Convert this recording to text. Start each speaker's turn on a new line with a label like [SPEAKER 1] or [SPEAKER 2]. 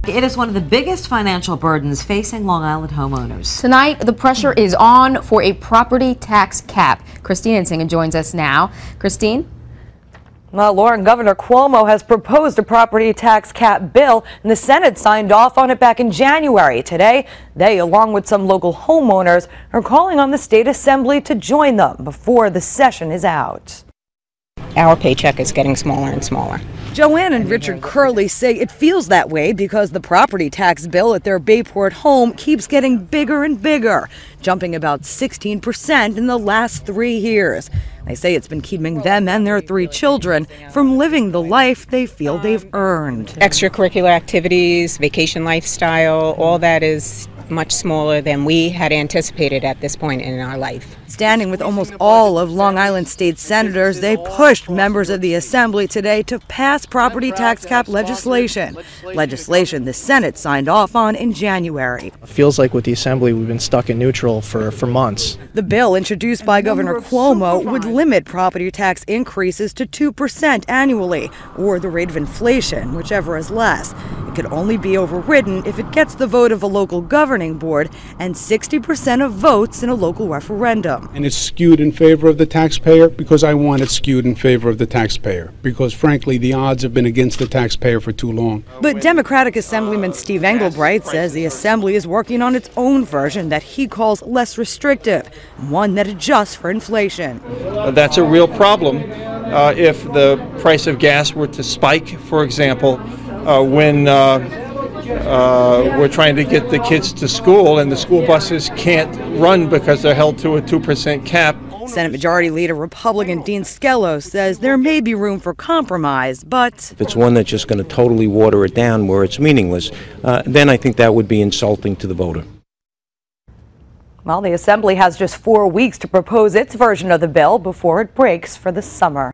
[SPEAKER 1] It is one of the biggest financial burdens facing Long Island homeowners.
[SPEAKER 2] Tonight, the pressure is on for a property tax cap. Christine Insinger joins us now. Christine?
[SPEAKER 3] Well, Lauren, Governor Cuomo has proposed a property tax cap bill, and the Senate signed off on it back in January. Today, they, along with some local homeowners, are calling on the state assembly to join them before the session is out.
[SPEAKER 4] Our paycheck is getting smaller and smaller.
[SPEAKER 3] Joanne and Richard Curley say it feels that way because the property tax bill at their Bayport home keeps getting bigger and bigger, jumping about 16% in the last 3 years. They say it's been keeping them and their 3 children from living the life they feel they've earned.
[SPEAKER 4] Extracurricular activities, vacation lifestyle, all that is much smaller than we had anticipated at this point in our life.
[SPEAKER 3] Standing with almost all of Long Island state senators, they pushed members of the assembly today to pass property tax cap legislation. Legislation the Senate signed off on in January.
[SPEAKER 5] It feels like with the assembly we've been stuck in neutral for months.
[SPEAKER 3] The bill introduced by Governor Cuomo would limit property tax increases to 2% annually, or the rate of inflation, whichever is less. It could only be overridden if it gets the vote of a local governing board and 60% of votes in a local referendum.
[SPEAKER 6] And it's skewed in favor of the taxpayer because I want it skewed in favor of the taxpayer, because frankly the odds have been against the taxpayer for too long.
[SPEAKER 3] But Democratic Assemblyman Steve Engelbright says the Assembly is working on its own version that he calls less restrictive, one that adjusts for inflation.
[SPEAKER 7] That's a real problem if the price of gas were to spike, for example, when we're trying to get the kids to school and the school buses can't run because they're held to a 2% cap.
[SPEAKER 3] Senate Majority Leader Republican Dean Skelos says there may be room for compromise, but
[SPEAKER 8] if it's one that's just going to totally water it down where it's meaningless, then I think that would be insulting to the voter.
[SPEAKER 3] Well, the Assembly has just 4 weeks to propose its version of the bill before it breaks for the summer.